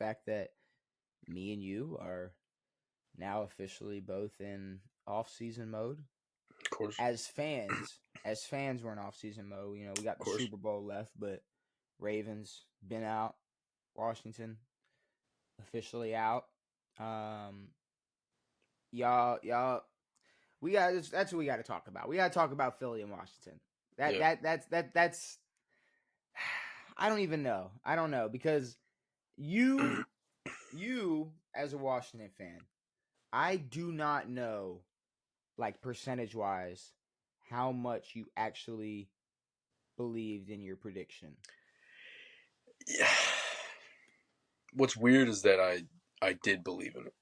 fact that me and you are now officially both in off-season mode. Of course. As fans, we're in off-season mode. We got Of the course. Super Bowl left, but Ravens been out. Washington officially out. Um, y'all, that's what we got to talk about. We got to talk about Philly and Washington. Yeah. That's. I don't even know. I don't know because you as a Washington fan, I do not know, like percentage wise, how much you actually believed in your prediction. Yeah. What's weird is that I did believe in it.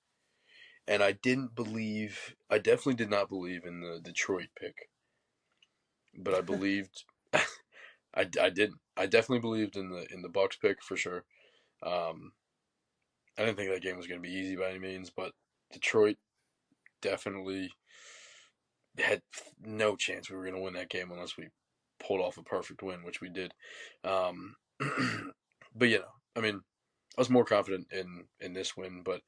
And I definitely did not believe in the Detroit pick. But I believed, I didn't. I definitely believed in the Bucks pick for sure. Um, I didn't think that game was going to be easy by any means, but Detroit definitely had no chance we were going to win that game unless we pulled off a perfect win, which we did. Um, but I mean, I was more confident in this win, but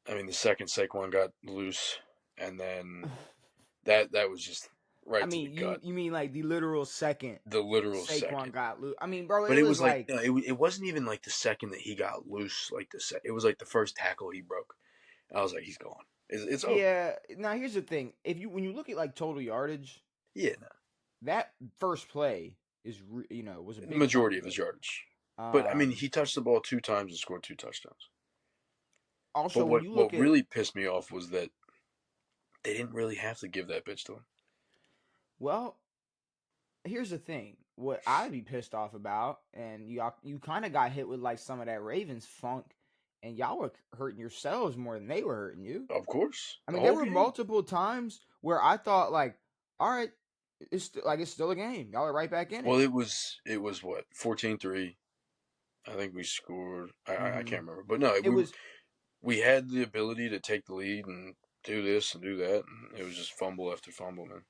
I mean, the second Saquon got loose, and then that was just I right to the mean, gut. you mean like the literal second The literal Saquon second. got loose? I mean, bro, But it it was was like like it wasn't even like the second that he got loose. It was like the first tackle he broke. I was like, he's gone. It's over. yeah. Now here's the thing: when you look at like total yardage, Yeah, no. that first play was a The big chunk majority of of his it. yardage. But I mean, Um, he touched the ball 2 times and scored 2 touchdowns. Also, But when what you look what at really pissed me off was that they didn't really have to give that bitch to him. well, here's the thing: what I'd be pissed off about, and you kind of got hit with like some of that Ravens funk, and y'all were hurting yourselves more than they were hurting you. Of course, I the mean, there whole were game. multiple times where I thought like, all right, it's still a game. Y'all are right back in Well, it. it was what 14-3. I think we scored. I Mm-hmm. can't remember, but no, It was. we had the ability to take the lead and do this and do that, and it was just fumble after fumble, man.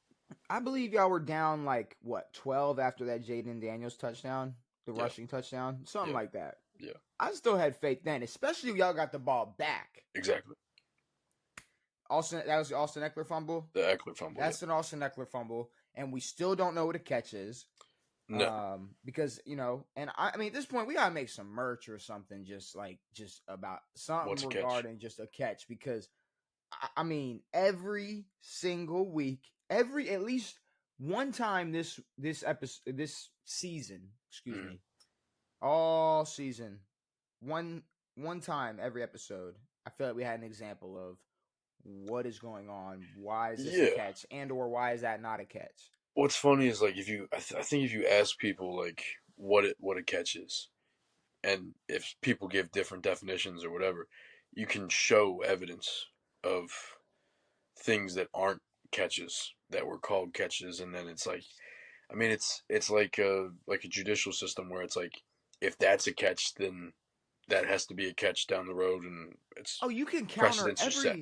I believe y'all were down like what 12 after that Jaden Daniels touchdown, the Yeah, rushing touchdown, something yeah, like that. yeah, I still had faith then, especially if y'all got the ball back. exactly. That was the Austin Eckler fumble. The Eckler fumble, yeah. That's an Austin Eckler fumble, and we still don't know what a catch is. No, Because and I mean at this point we gotta make some merch or something, just about something what's a catch? regarding just a catch because I mean every single week, every at least one time this episode this season, excuse Mm. me, all season, one time every episode, I feel like we had an example of what is going on, why is this a Yeah. catch, and or why is that not a catch? What's funny is like I think if you ask people like what a catch is, and if people give different definitions or whatever, you can show evidence of things that aren't catches that were called catches, and then it's like, I mean, it's like a judicial system where it's like if that's a catch, then that has to be a catch down the road, and it's Oh, you can counter precedents are set.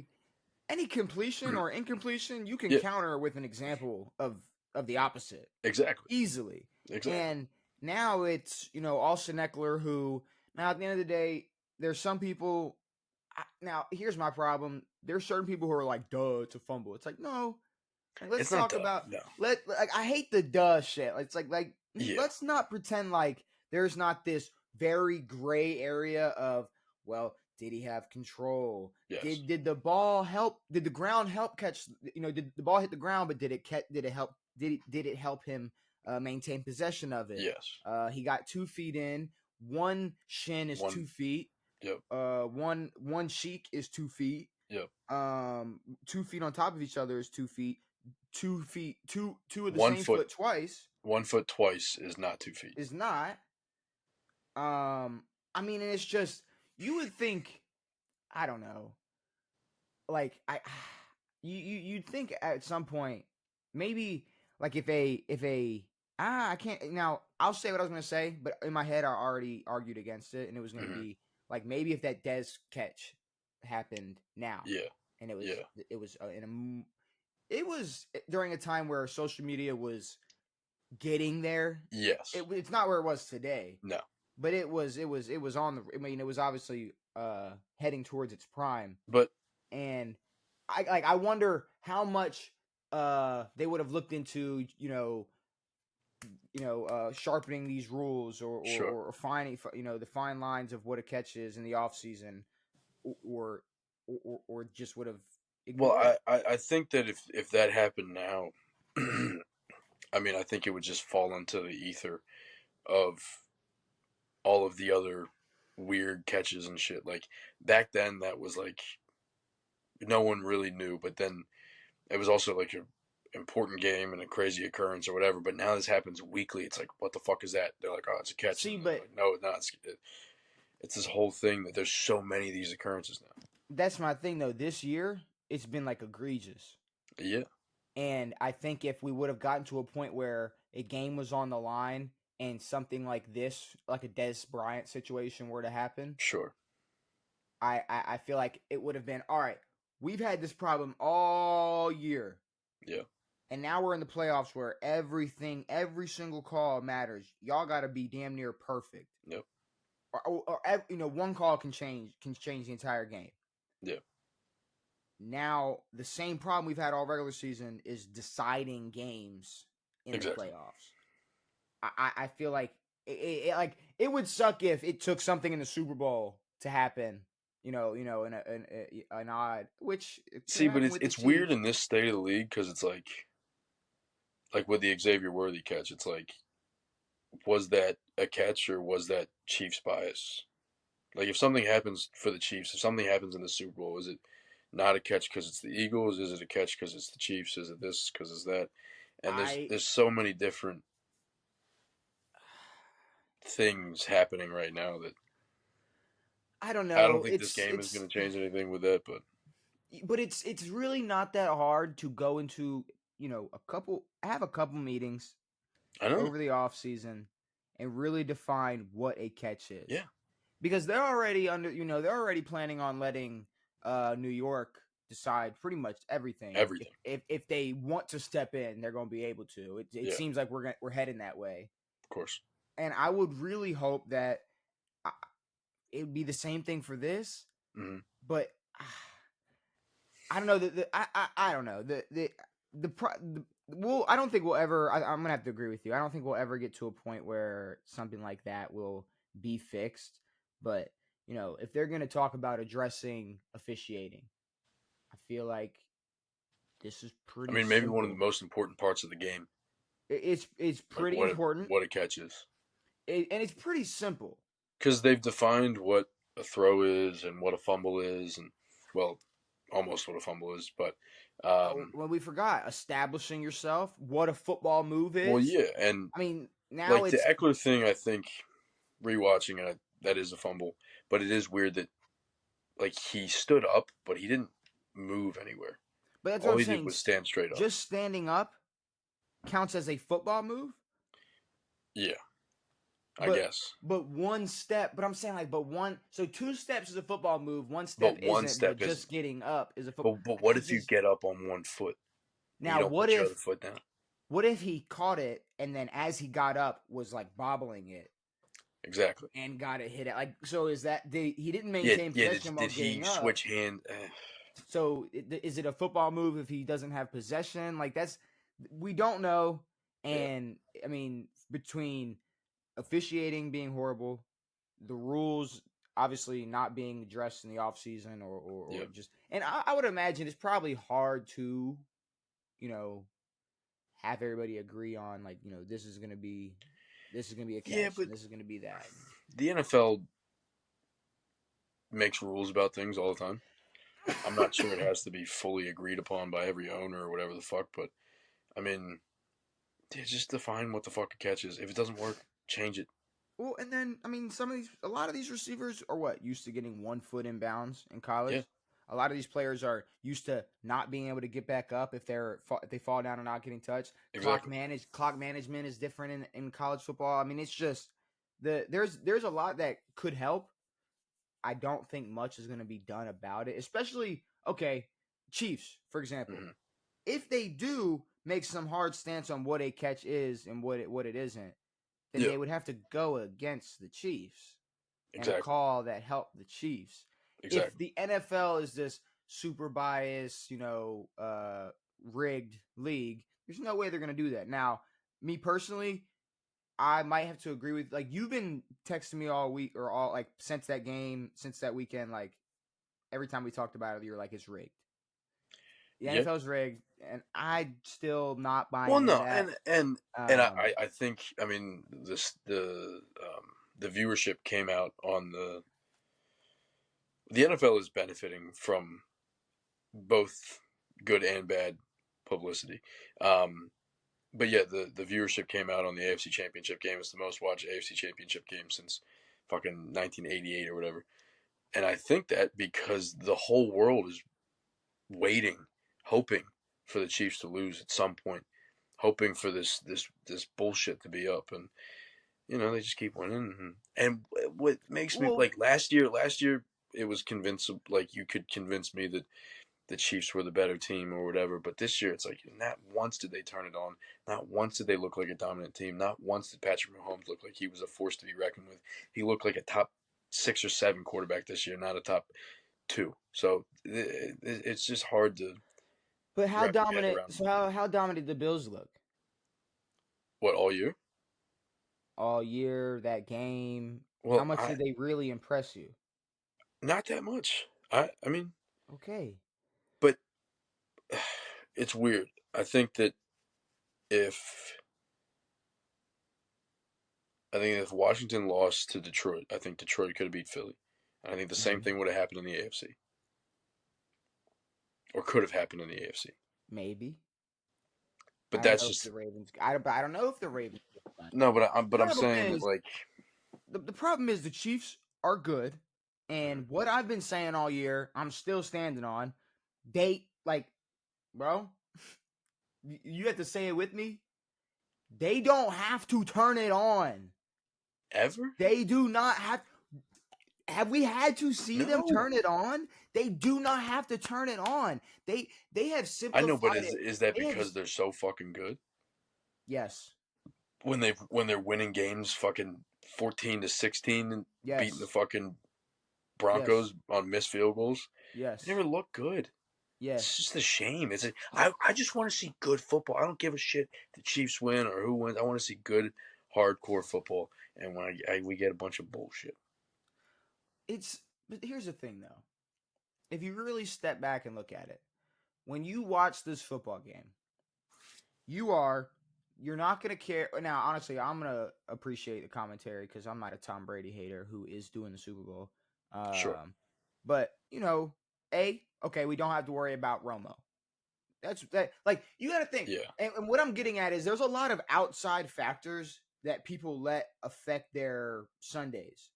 any completion or incompletion. You can Yeah, counter with an example of the opposite exactly, easily. exactly. And now it's Austin Eckler, who now at the end of the day, there's some people. Now here's my problem. There's certain people who are like, "Duh, it's a fumble." It's like, no. Like, let's It's not talk dumb. about No. I hate the duh shit. It's like Yeah. let's not pretend like there's not this very gray area of, well, did he have control? Yes. Did the ball help? Did the ground help catch? Did the ball hit the ground? But did it help? Did it help him maintain possession of it? Yes. He got 2 feet in. One shin is One. 2 feet. Yep. One cheek is 2 feet. Yep. 2 feet on top of each other is 2 feet. 2 feet, two of the One same foot. foot twice 1 foot twice is not 2 feet. is not. I mean, and it's just you would think, I don't know, like you'd think at some point maybe like if a I can't now I'll say what I was gonna say, but in my head I already argued against it, and it was gonna Mm-hmm. be like maybe if that Dez catch happened now, Yeah. and it was Yeah. it was in it was during a time where social media was getting there. Yes. It's not where it was today, No. but it was on the. I mean, it was obviously heading towards its prime, But and I wonder how much they would have looked into sharpening these rules sure. or finding the fine lines of what a catch is in the off season, or or just would have Well, ignored it. I think that if that happened now, I mean, I think it would just fall into the ether of all of the other weird catches and shit. Like back then, that was like no one really knew, but then it was also like an important game and a crazy occurrence or whatever. But now this happens weekly. It's like, what the fuck is that? They're like, oh, it's a catch, See, and they're but like, no, it's not. It's this whole thing that there's so many of these occurrences now. that's my thing though. This year, it's been like egregious. Yeah, And I think if we would have gotten to a point where a game was on the line and something like this, like a Des Bryant situation, were to happen, sure. I feel like it would have been all right. We've had this problem all year, Yeah, and now we're in the playoffs where every single call matters. Y'all got to be damn near perfect, yep, one call can change the entire game. yeah, Now the same problem we've had all regular season is deciding games in the exactly. playoffs. I feel like it would suck if it took something in the Super Bowl to happen. In an odd, which it could See, but happen it's with the it's weird Chiefs. in this state of the league because it's like with the Xavier Worthy catch, it's like, was that a catch or was that Chiefs bias? Like if something happens for the Chiefs, if something happens in the Super Bowl, is it not a catch because it's the Eagles? Is it a catch because it's the Chiefs? Is it this because it's that? And there's I there's so many different things happening right now that I don't I don't know. think this game is going to change anything with that. But But it's really not that hard to go into have a couple meetings I know, over the off season and really define what a catch is, yeah, because they're already planning on letting New York decide pretty much everything. everything, If they want to step in, they're going to be able to. It yeah, seems like we're heading that way, of course, and I would really hope that uh, it would be the same thing for this. mm-hmm. But I don't know I don't know the well, I don't think we'll ever. I'm gonna have to agree with you. I don't think we'll ever get to a point where something like that will be fixed. But if they're gonna talk about addressing officiating, I feel like this is I pretty mean, maybe one of the simple. most important parts of the game, It's like pretty important, what a catch is, and it's pretty simple. because they've defined what a throw is and what a fumble is, and well, almost what a fumble is, but When we forgot establishing yourself, what a football move well, is. yeah, and I mean, now like the it's. Eckler thing, I think rewatching it, that is a fumble, but it is weird that like he stood up, but he didn't move anywhere. But that's what All I'm he did saying. was stand straight up. Just standing up counts as a football move. Yeah, I But guess. but one step. But I'm saying like, but one. So two steps is a football move. One step But one isn't. But step just isn't. getting up is a football. But what I if you just get up on one foot and you now don't what put your other if foot down? what if he caught it and then as he got up was like bobbling it Exactly. and got it hit it like so is that he didn't Yeah, maintain yeah. possession while Did he getting up. switch hand? So is it a football move if he doesn't have possession? Like that's we don't know. Yeah, And I mean between officiating being horrible, the rules obviously not being addressed in the off season or yeah, just and I would imagine it's probably hard to you know have everybody agree on like this is gonna be a yeah. catch But and this is gonna be that. the NFL makes rules about things all the time. I'm not sure it has to be fully agreed upon by every owner or whatever the fuck, but I mean, yeah, just define what the fuck a catch is. If it doesn't work, change it. Well, and then I mean, a lot of these receivers are what used to getting 1 foot in bounds in Yeah, college. A lot of these players are used to not being able to get back up if they fall down and not getting touched. exactly. Clock management is different in college football. I mean, it's just there's a lot that could help. I don't think much is going to be done about it, especially okay, Chiefs for example. Hmm. If they do make some hard stance on what a catch is and what it isn't, then Yeah, they would have to go against the Chiefs and a exactly, call that helped the Chiefs. If exactly. the NFL is this super biased, rigged league, there's no way they're going to do that. Now, me personally, I might have to agree with, like, you've been texting me all week or all, like, since that game, since that weekend, like every time we talked about it, you're like, it's rigged. The Yeah. NFL's rigged, and I still not Well, buying into no, that. and Um, I think I mean the viewership came out on the NFL is benefiting from both good and bad publicity. Um, but yeah, the viewership came out on the AFC Championship game. It's the most watched AFC Championship game since fucking 1988 or whatever. And I think that because the whole world is waiting, hoping for the Chiefs to lose at some point, hoping for this bullshit to be up, and they just keep winning. And what makes me well, like last year it was convincing, like you could convince me that the Chiefs were the better team or whatever. But this year, it's like not once did they turn it on. Not once did they look like a dominant team. Not once did Patrick Mahomes look like he was a force to be reckoned with. He looked like a top 6 or 7 quarterback this year, not a top 2. So it's just hard to but how wrap your head dominant? around. So how dominant did the Bills look What, all year? all year? That game, how Well, much I did they really impress you? not that much. I mean, Okay, but it's weird. I think that if if Washington lost to Detroit, I think Detroit could have beat Philly. And I think the same maybe, thing would have happened in the AFC, or could have happened in the AFC. maybe. But I don't that's know if just the Ravens. I don't know if the Ravens get it done. no. But I'm Problem saying that is, like the problem is the Chiefs are good, mhm. and what I've been saying all year, I'm still standing on. They like, bro. You have to say it with me. They don't have to turn it on. Ever? They do not have. Have we had to see them No. turn it on? They do not have to turn it on. They have I know, but simplified is it. is that They have because they're so fucking good? yes, When they're winning games, fucking 14-16, and beating the yes, fucking yes, Broncos on missed field goals, they yes, never look good. It's yes. just a shame. I just want to see good football. I don't give a shit if the Chiefs win or who wins. I want to see good, hardcore football. And when we get a bunch of bullshit. It's but here's the thing though. If you really step back and look at it, when you watch this football game, you are you're not gonna care. Now, honestly, I'm gonna appreciate the commentary because I'm not a Tom Brady hater who is doing the Super Bowl. Sure. But okay, we don't have to worry about Romo. That's that. Like you got to think, Yeah, and what I'm getting at is there's a lot of outside factors that people let affect their Sundays.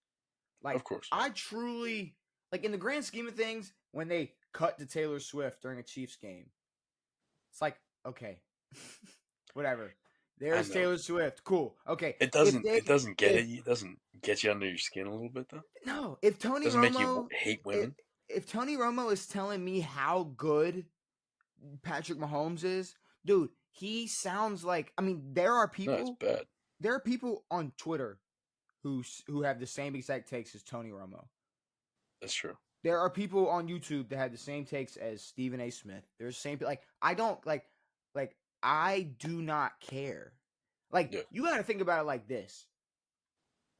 Like of course. I truly like in the grand scheme of things, when they cut to Taylor Swift during a Chiefs game, it's like okay, whatever. I There's know. Taylor Swift. Cool. Okay. It If doesn't they it doesn't get if it. It doesn't get you under your skin a little bit though. no, if Tony Doesn't make you Romo hate if, women. if Tony Romo is telling me how good Patrick Mahomes is, dude, he sounds like I mean, No, it's bad. there are people on Twitter who have the same exact takes as Tony Romo. That's true. There are people on YouTube that have the same takes as Stephen A. Smith. There's the same like I don't like I do not care. Like Yeah, you got to think about it like this.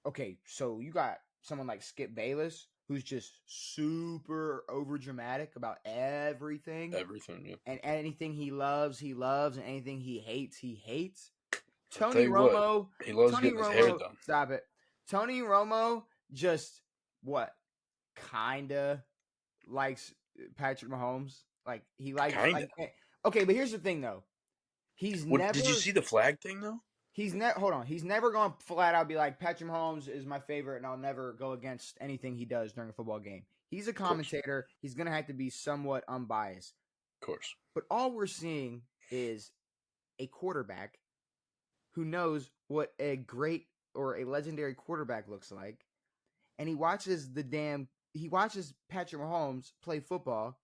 Okay, so you got someone like Skip Bayless who's just super over dramatic about everything, everything. Yeah. and anything he loves, and anything he hates. I'll tell Tony you what. Romo, He loves Tony getting his hair Romo, done. stop it. Tony Romo just what kinda likes Patrick Mahomes. Like he likes Kinda. like okay, but here's the thing though. He's What did you never see the flag thing though? he's never hold on. He's never going to flat out be like Patrick Mahomes is my favorite and I'll never go against anything he does during a football game. He's a Of course. commentator. He's going to have to be somewhat unbiased. Of course. But all we're seeing is a quarterback who knows what a great or a legendary quarterback looks like, and he watches Patrick Mahomes play football,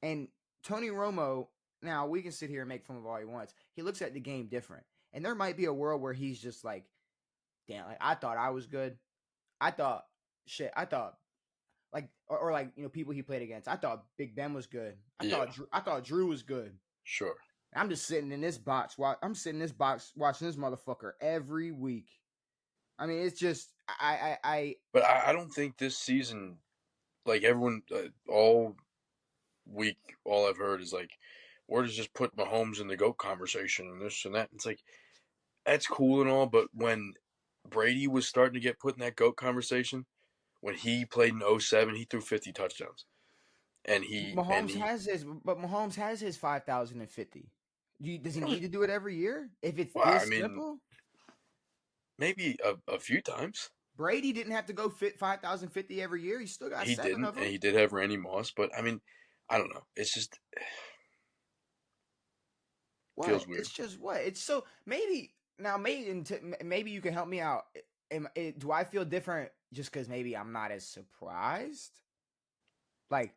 and Tony Romo. Now we can sit here and make fun of all he wants. He looks at the game different, and there might be a world where he's just like damn, like I thought I was good. I thought shit. I thought like or like people he played against. I thought Big Ben was good. Yeah, I thought Drew was good. sure. I'm just sitting in this box. I'm sitting in this box watching this motherfucker every week. I mean, it's just But I don't think this season, like everyone, all week, all I've heard is like, we're just put Mahomes in the GOAT conversation and this and that. It's like, that's cool and all, but when Brady was starting to get put in that GOAT conversation, when he played in '07, he threw 50 touchdowns. And he Mahomes has his 5,050. Does he I don't, need to do it every year? If it's well, I this mean, simple, maybe a few times. Brady didn't have to go fit 5,050 every year. He still got He seven didn't, of and them. he did have Randy Moss, but I mean, I don't know. It's just feels What? weird. It's just what? It's so maybe now maybe you can help me out. Do I feel different just because maybe I'm not as surprised? Like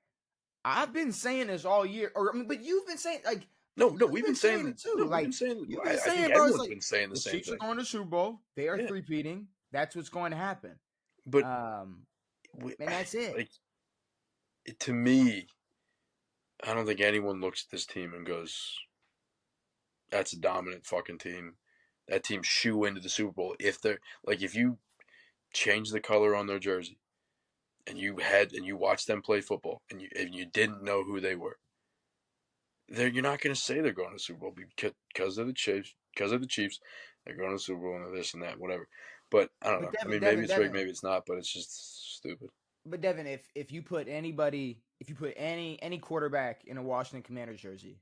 I've been saying this all year, or I mean, but you've been saying like No, no, you've we've been been saying saying that. it too. No, we've Like been saying. you've been I think saying, bro, it's everyone's like been saying the the same Chiefs are thing. going to Super Bowl. They are Yeah, three-peating. That's what's going to happen. but Um, we, and that's it. like to me, I don't think anyone looks at this team and goes, "That's a dominant fucking team." That team shoe into the Super Bowl if they're like if you change the color on their jersey and you watched them play football and you didn't know who they were, you're not going to say they're going to the Super Bowl because of the Chiefs. Because of the Chiefs, they're going to the Super Bowl and this and that, whatever. But I don't But know. I Devin, mean, maybe Devin, it's rigged, Devin. maybe it's not, but it's just stupid. But Devin, if you put anybody, if you put any quarterback in a Washington Commanders jersey,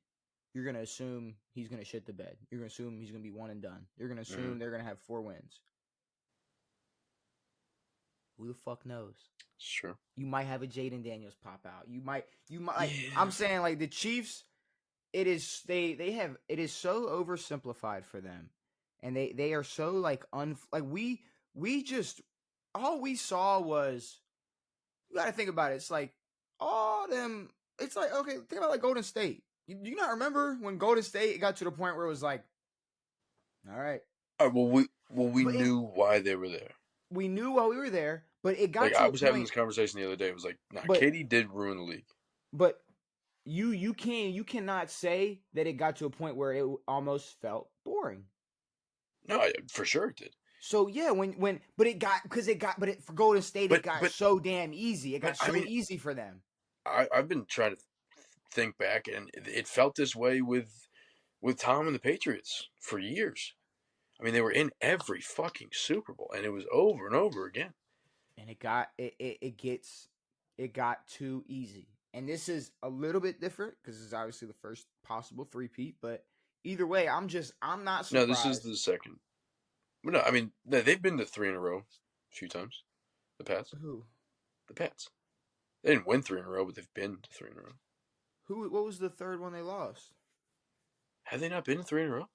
you're gonna assume he's gonna shit the bed. You're gonna assume he's gonna be one and done. You're gonna Mm-hmm. assume they're gonna have 4 wins. Who the fuck knows? Sure. You might have a Jaden Daniels pop out. You might like Yeah. I'm saying like the Chiefs, it is they have it is so oversimplified for them. And they are so like like we just all we saw was you gotta think about it. It's like all them it's like okay, think about like Golden State. Do you not remember when Golden State got to the point where it was like, all right. All right. Well, we But knew why they were there. we knew while we were there, but it got Like I to a was having point this conversation the other day. It was like, nah, but Katie did ruin the league. but you cannot say that it got to a point where it almost felt boring. No, for sure it did. So yeah, when but it got but it for Golden State it But got but so damn easy. It but got I so mean, easy for them. I've been trying to think back, and it felt this way with Tom and the Patriots for years. I mean, they were in every fucking Super Bowl, and it was over and over again. And it got too easy. And this is a little bit different because it's obviously the first possible three-peat, but either way, I'm not No, this is surprised. the second. Well, no, I mean they've been to three in a row, a few times. The Pats, Who the Pats. They didn't win three in a row, but they've been to three in a row. what was the third one they lost? Have they not been to three in a row?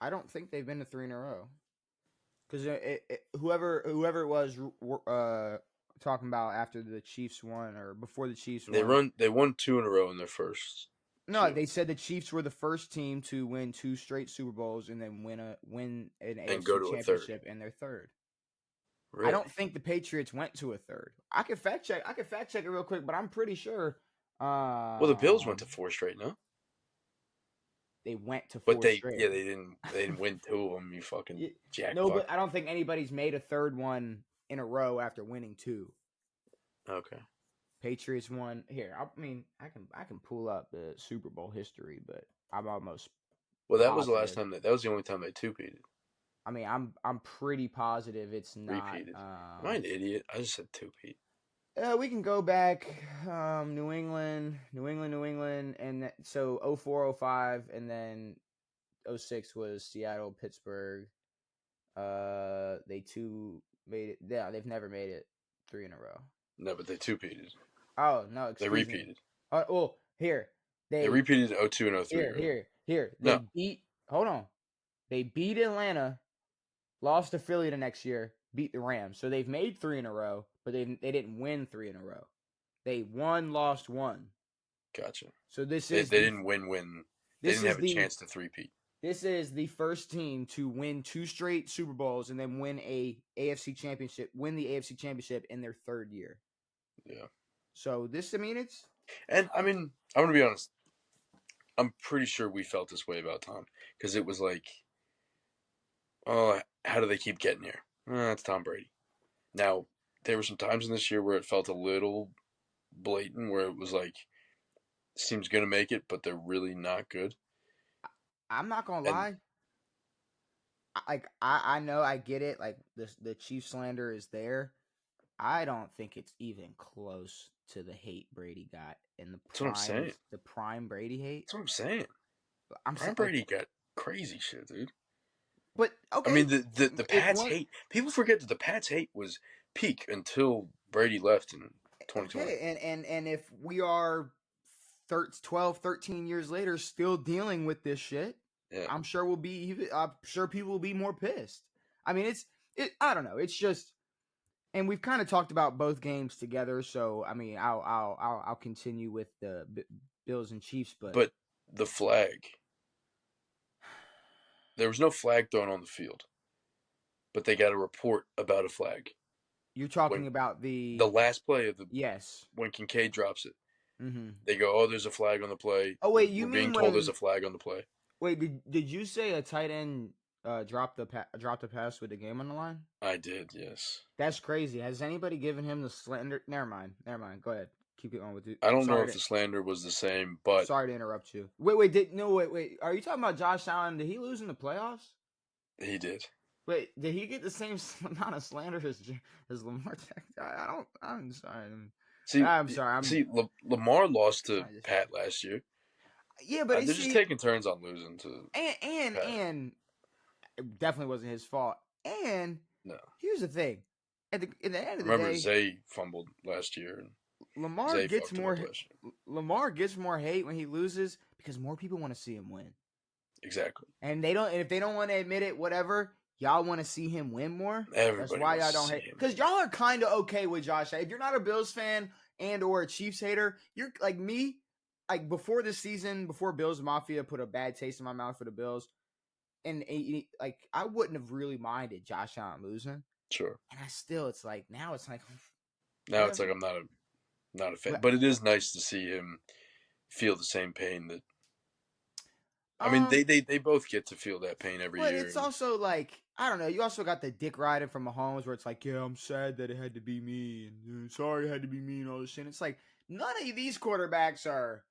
I don't think they've been to three in a row. Because whoever it was talking about after the Chiefs won or before the Chiefs won. They won two in a row in their first No, two they said the Chiefs were the first team to win two straight Super Bowls and then win an and go AFC to a third. championship and their third. I Really? don't think the Patriots went to a third. I can fact check. I can fact check it real quick, but I'm pretty sure Well, the Bills went to um, four straight, no? they went to But four straight. they didn't win two of them. You fucking No, jackfuck. but I don't think anybody's made a third one in a row after winning two. Okay. Patriots won. Here, I mean, I can pull up the Super Bowl history, but I'm almost Well, that was the last positive. time that was the only time they two peated. I mean, I'm pretty positive it's not. Repeated. Am I an idiot? I just said two peat. We can go back. New England, and so 04, 05, and then 06 was Seattle, Pittsburgh. They two made it. Yeah, they've never made it three in a row. No, but they two peated. Oh no, They excuse me. repeated. Oh, here They they repeated in 02 and 03, right? here. They No. beat. Hold on. They beat Atlanta, lost to Philly the next year, beat the Rams. So they've made three in a row, but they didn't win three in a row. They won, lost one. Gotcha. So this They is the didn't win. They this didn't is have a the chance to three peat. This is the first team to win 2 straight Super Bowls and then win the AFC championship in their third year. Yeah. So this, I mean, it's. And I mean, I'm gonna be honest. I'm pretty sure we felt this way about Tom because it was like, oh, how do they keep getting here? It's Tom Brady. Now there were some times in this year where it felt a little blatant, where it was like, this team's gonna make it, but they're really not good. I'm not gonna And lie. I know I get it. Like the Chief slander is there. I don't think it's even close to the hate Brady got in that's what I'm saying. the prime Brady hate. That's what I'm saying. I'm Prime like, Brady got crazy shit, dude. but I okay, mean, the it Pats one hate. People forget that the Pats hate was peak until Brady left in 2020. okay, and if we are 12, 13 years later still dealing with this shit, Yeah, I'm sure I'm sure people will be more pissed. I mean, I don't know. It's just, and we've kind of talked about both games together. So I mean, I'll continue with the Bills and Chiefs, but but the flag. There was no flag thrown on the field, but they got a report about a flag you're when talking about the the last play of the yes. when Kincaid drops it. Mm-hmm. They go, "Oh, there's a flag on the play. Oh We're, wait, you we're being mean told there's when? a flag on the play." Wait, did you say a tight end dropped the pass with the game on the line? I did, yes. That's crazy. Has anybody given him the slender? Never mind. Never mind. Go ahead. Keep it on with it. I don't know if the slander was the same, but Sorry to interrupt you. Wait. Wait. Are you talking about Josh Allen? Did he lose in the playoffs? he did. Wait, did he get the same amount of slander as Lamar Jackson? I don't. I'm sorry. See, I'm sorry. Lamar lost to I just Pat last year. yeah, but They're just see, taking turns on losing to Pat. and it definitely wasn't his fault. And No, here's the thing: in the end of the remember day, Zay fumbled last year, and Lamar Zay gets fucked him up more last year. Lamar gets more hate when he loses because more people want to see him win. Exactly. And they don't. And if they don't want to admit it, whatever. Y'all want to see him win more. That's Everybody why wants y'all to don't see hate. him. Because y'all are kind of okay with Josh. If you're not a Bills fan and or a Chiefs hater, you're like me. Like before this season, before Bills Mafia put a bad taste in my mouth for the Bills, and like I wouldn't have really minded Josh Allen losing. Sure. And I still, it's like now it's like Now it's whatever. like I'm not a fan, But but it is nice to see him feel the same pain that. I mean, um, they both get to feel that pain every but year. it's And also like I don't know. You also got the dick riding from Mahomes, where it's like, yeah, I'm sad that it had to be me, and sorry it had to be me, and all this shit. And it's like none of these quarterbacks are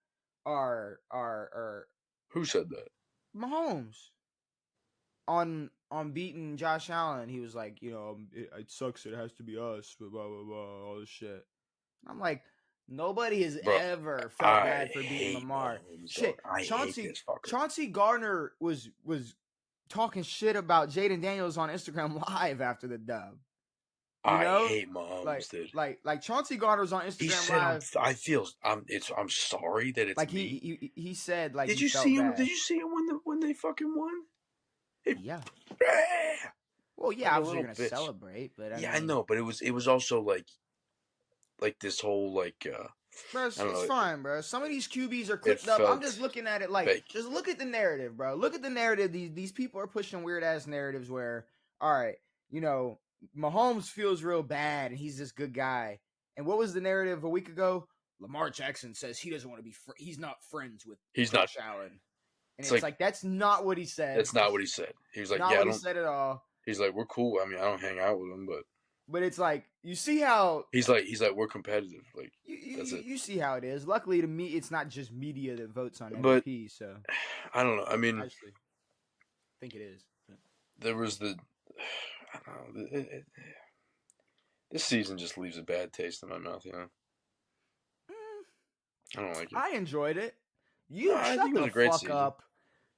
who said that? Mahomes on beating Josh Allen. He was like, it sucks. It has to be us. Blah blah blah. Blah all this shit. I'm like, nobody has Bro, ever felt I bad for beating hate Lamar. Mahomes, dog. Shit, I hate this fucker. Chauncey Gardner was talking shit about Jaden Daniels on Instagram Live after the dub. You I know, hate Mahomes, dude. like Chauncey Gardner was on He Instagram said Live. I'm sorry that it's Like me. he said like Did he you see felt him? bad. Did you see him when they fucking won? It, Yeah. ah, Well, yeah, like a obviously little you're gonna bitch. celebrate, but I Yeah, I mean, know, but it was also like this whole bro, I don't it's know. fine, bro. Some of these QBs are It clipped up. I'm felt just looking at it like, fake. just look at the narrative, bro. Look at the narrative. These people are pushing weird ass narratives where, all right, Mahomes feels real bad and he's this good guy. And what was the narrative a week ago? Lamar Jackson says he doesn't want to be. He's not friends with He's not. Josh Allen, and It's it's like like that's not what he said. that's not what he said. He was like, Not yeah, I what he don't. said at all. He's like, we're cool. I mean, I don't hang out with him, but But it's like you see how he's like, we're competitive. Like that's it. you see how it is. Luckily to me, it's not just media that votes on But MVP. So I don't know. I I mean, actually think it is. there was the. I don't know. This season just leaves a bad taste in my mouth. Mm, I don't like it. I enjoyed it. No, You I shut think it was the a great fuck season. up.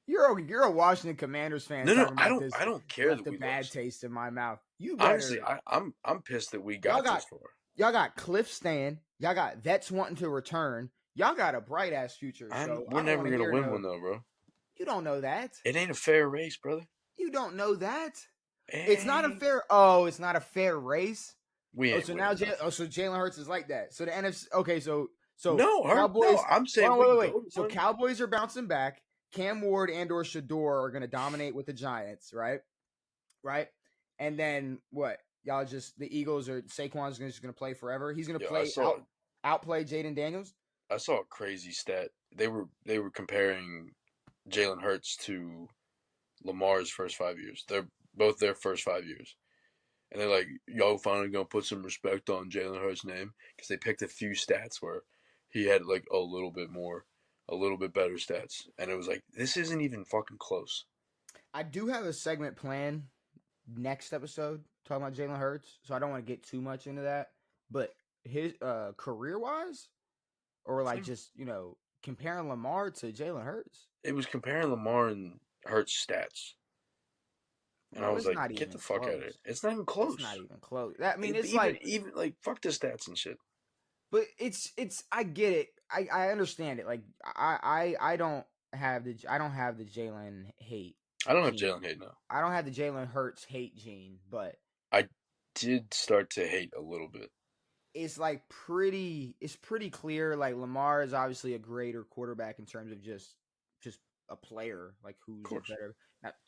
You're a Washington Commanders fan No, talking I about don't. this I don't care left that a we bad lost. taste in my mouth. You Honestly, better. I'm pissed that we Y'all got got this far. y'all got Cliff Stan. Y'all got vets wanting to return. Y'all got a bright ass future. So We're I don't never want to gonna hear win no. one though, bro. You don't know that. It ain't a fair race, brother. You don't know that. It's not a Eh, fair. Oh, it's not a fair race. we Oh, ain't so now winning nothing. so Jalen Hurts is like that. So the NFC. Okay, so No, Hurt. No, Cowboys. I'm Hold saying on, we wait. go to So one. Cowboys are bouncing back. Cam Ward and or Shador are going to dominate with the Giants, right? Right? And then what? Y'all just the Eagles or Saquon's just going to play forever. He's going to Yeah, play outplay Jaden Daniels. I saw a crazy stat. They were comparing Jalen Hurts to Lamar's first 5 years. They're both their first 5 years. And they're like, y'all finally gonna put some respect on Jalen Hurts' name because they picked a few stats where he had like a little bit more, a little bit better stats, and it was like this isn't even fucking close. I do have a segment planned next episode talking about Jalen Hurts, so I don't want to get too much into that. But his career wise, or like Same. just comparing Lamar to Jalen Hurts, It was comparing Lamar and Hurts' stats, and I bro, was it's like, not get the even fuck out of here. close. It's not even It's not close. even close. I mean, it's Even like, even like fuck the stats and shit. but it's. I get it. I understand it. Like I don't have the Jalen hate I don't have gene. Jalen hate now. I don't have the Jalen Hurts hate gene, but I did start to hate a little bit. it's like it's pretty clear. Like Lamar is obviously a greater quarterback in terms of just a player, like Of who's a course, better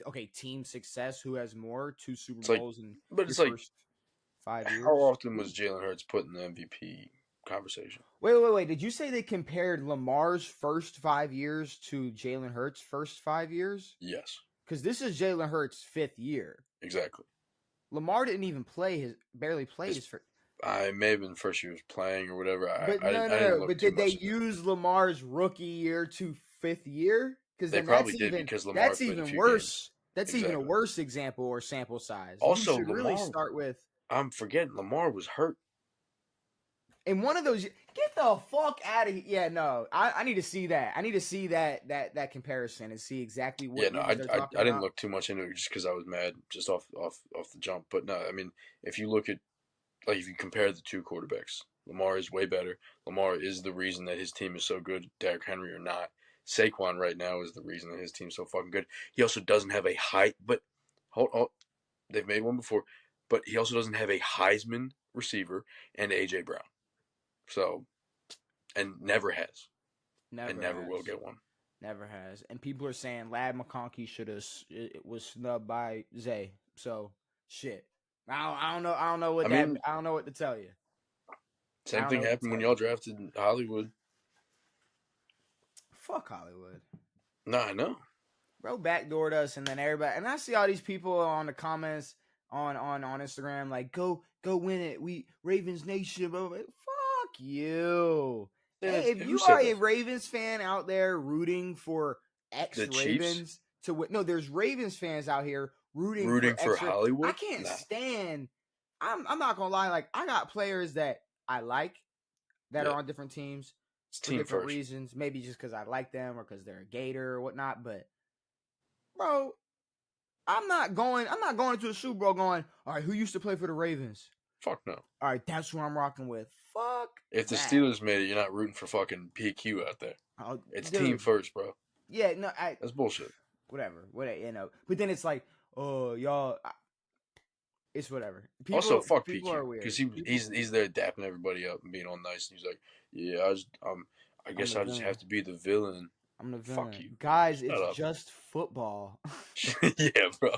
okay, team success, who has more, two Super it's like, Bowls in but your it's like, first 5 years. how often was Jalen Hurts put in the MVP conversation? Wait. Did you say they compared Lamar's first 5 years to Jalen Hurts' first 5 years? Yes, Because this is Jalen Hurts' fifth year. exactly. Lamar didn't even barely played His his first. I may have been the first year he was playing or whatever. But I didn't no. look But too did they much into it. use Lamar's rookie year to fifth year? Because They then probably did because Lamar that's played a even few games. worse. That's even a Exactly. worse example or sample size. You Also, should really Lamar, start with I'm forgetting Lamar was hurt. in one of those. Get the fuck out of here! Yeah, no, I need to see that. I need to see that comparison and see exactly Yeah, what no, years they're talking I didn't about. look too much into it just because I was mad just off the jump. But no, I mean, if you look at like if you compare the two quarterbacks, Lamar is way better. Lamar is the reason that his team is so good. Derrick Henry or not, Saquon right now is the reason that his team's so fucking good. He also doesn't have a high, but hold, they've made one before, but he also doesn't have a Heisman receiver and AJ Brown. So and never has and Never never will has. get one. Never has. And people are saying Lad McConkey should have was snubbed by Zay. So shit. I don't know. I mean, I don't know what to tell you. I same don't know thing what to happened when tell y'all you. drafted Hollywood. Fuck Hollywood. Nah, I know. Bro backdoored us, and then everybody, and I see all these people on the comments on Instagram like go win it, we Ravens Nation, blah, blah, blah. Fuck you. Hey, if Who you are said a that? Ravens fan out there rooting for ex The Chiefs Ravens to win, no, there's Ravens fans out here rooting for rooting for extra. I Hollywood? can't Nah, stand. I'm not gonna lie, like I got players that I like that are yeah, on different teams it's for team different first. reasons, maybe just because I like them or because they're a Gator or whatnot, but bro, I'm not going to the Super Bowl going, all right, who used to play for the Ravens? Fuck no. All right, that's who I'm rocking with. Fuck If the that. Steelers made it, you're not rooting for fucking PQ out there. Oh, It's team dude. first, bro. Yeah, no, That's bullshit. whatever. But then it's like, oh, y'all, it's whatever. Also, fuck People PQ are because weird. he's there dapping everybody up and being all nice, and he's like, yeah, I I'm guess the I just villain. have to be the villain. I'm the Fuck villain. you. Guys, Shut it's up. just football. Yeah, bro.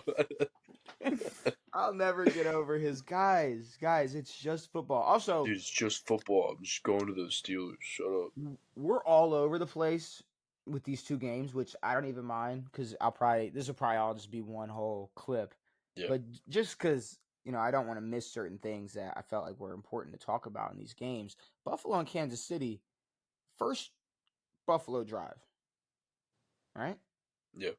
I'll never get over his guys, it's just football. Also, Dude, it's just football. I'm just going to the Steelers. Shut up. we're all over the place with these two games, which I don't even mind because this will probably all just be one whole clip. Yeah, But just because I don't want to miss certain things that I felt like were important to talk about in these games. Buffalo and Kansas City, first Buffalo drive, right? yeah,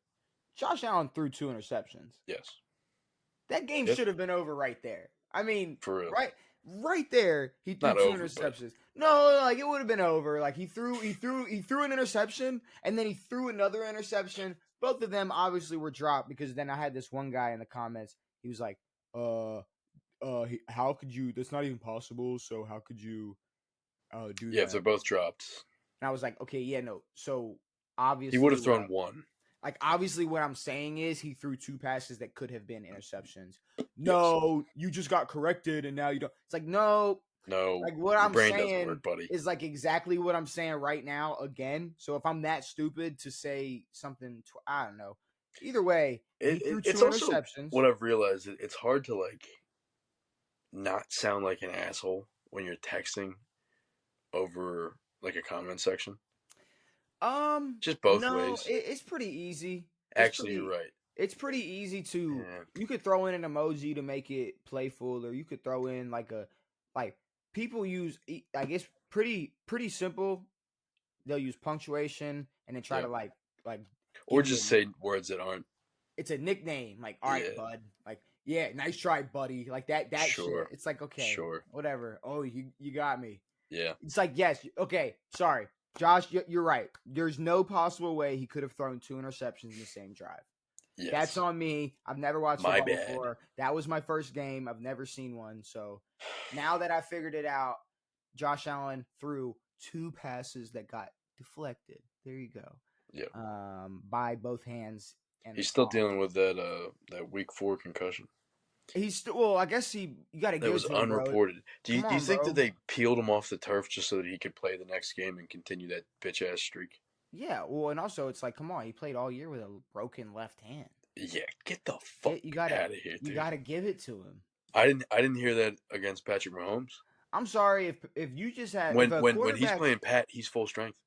Josh Allen threw two interceptions. yes, That game yeah, should have been over right there. I mean, for real. right there, he threw Not two over, but interceptions. No, like it would have been over. Like he threw an interception and then he threw another interception. Both of them obviously were dropped because then I had this one guy in the comments. He was like, how could you? That's not even possible. So how could you do yeah, if that?" they're both dropped, And I was like, okay, yeah, no. So he would obviously, have thrown one. what I'm saying is he threw two passes that could have been interceptions. Yes. No, you just got corrected and now you don't. It's like, no. No, Like what your I'm brain doesn't saying work, buddy. is like exactly what I'm saying right now again. So if I'm that stupid to say something, I don't know. Either way, he threw two It's also interceptions. what I've realized. It's hard to like not sound like an asshole when you're texting over like a comment section. Just both No, ways. it's pretty easy. Actually, you're right. It's pretty easy to. Yeah. You could throw in an emoji to make it playful, or you could throw in like people use. I guess pretty simple. They'll use punctuation and then try Yeah. to like Or give you just say words that aren't. it's a nickname. Like, all right, Yeah. bud. Like, yeah, nice try, buddy. Like that shit. Sure. It's like, okay, Sure. whatever. Oh, you got me. Yeah. It's like, yes, okay, sorry. Josh, you're right. There's no possible way he could have thrown two interceptions in the same drive. That's Yes. on me. I've never watched My football bad. before. That was my first game. I've never seen one. So now that I figured it out, Josh Allen threw two passes that got deflected. There you go. Yeah. By both hands and He's the still palm. dealing with that week 4 concussion. He's still well. I guess you got to That give it was to him, bro. unreported. Do Come you on, think that bro. they peeled him off the turf just so that he could play the next game and continue that bitch ass streak? Yeah. Well, and also it's like, come on, he played all year with a broken left hand. Yeah, get the fuck You gotta out of here, you dude. gotta give it to him. I didn't hear that against Patrick Mahomes. I'm sorry if you just had if When a when he's quarterback. playing Pat, he's full strength.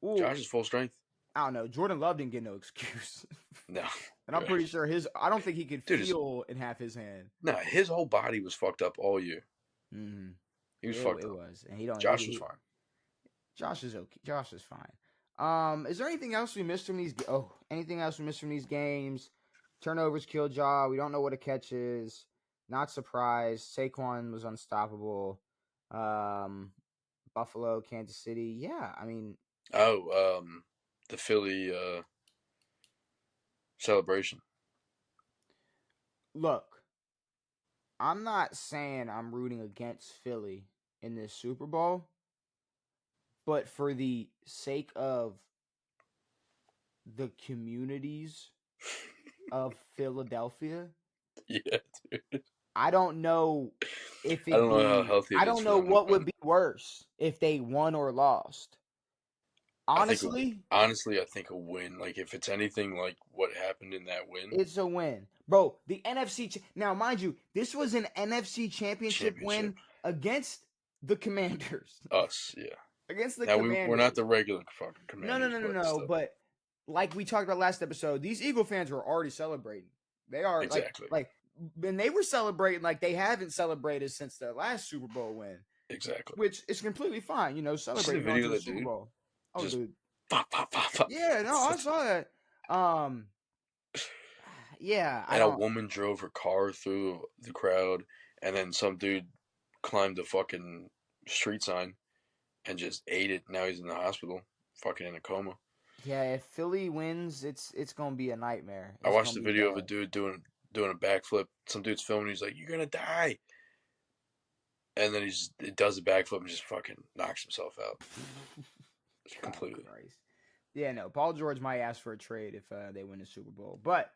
Well, Josh is full strength. I don't know. Jordan Love didn't get no excuse, No, and I'm pretty sure his. I don't think he could dude, feel in half his hand. no, his whole body was fucked up all year. Mm-hmm. He was It fucked up. was, and he don't. Josh was fine. Josh is okay. Josh is fine. Is there anything else we missed from these? Anything else we missed from these games? Turnovers killed Jaw. We don't know what a catch is. Not surprised. Saquon was unstoppable. Buffalo, Kansas City. Yeah, I mean, Oh, the Philly celebration. look, I'm not saying I'm rooting against Philly in this Super Bowl, but for the sake of the communities of Philadelphia, Yeah, dude. I don't know if I don't it'd know how be. healthy I it is don't for know them to what win. would be worse if they won or lost. I think Honestly, honestly, I think a win. Like if it's anything like what happened in that win it's a win, bro. The NFC. Now, mind you, this was an NFC championship championship, win against the Commanders. us, yeah. Against the Now we're not Commanders. the regular fucking No, no, Commanders, no, no, but no. still, But like we talked about last episode, these Eagle fans were already celebrating. They are exactly, and they were celebrating like they haven't celebrated since the last Super Bowl win, exactly. which is completely fine. You know, You see the celebrating going video to of the that Super dude? Bowl. Oh, Just dude. pop, pop, pop, pop. Yeah, no, I saw that. Um, yeah, I And a don't. woman drove her car through the crowd, and then some dude climbed the fucking street sign and just ate it. Now he's in the hospital, fucking in a coma. Yeah, if Philly wins, it's gonna be a nightmare. I It's watched gonna the be video of a bad. dude doing a backflip. Some dude's filming. He's like, "You're gonna die," and then he does a backflip and just fucking knocks himself out God completely. Christ. Yeah, no. Paul George might ask for a trade if they win the Super Bowl, but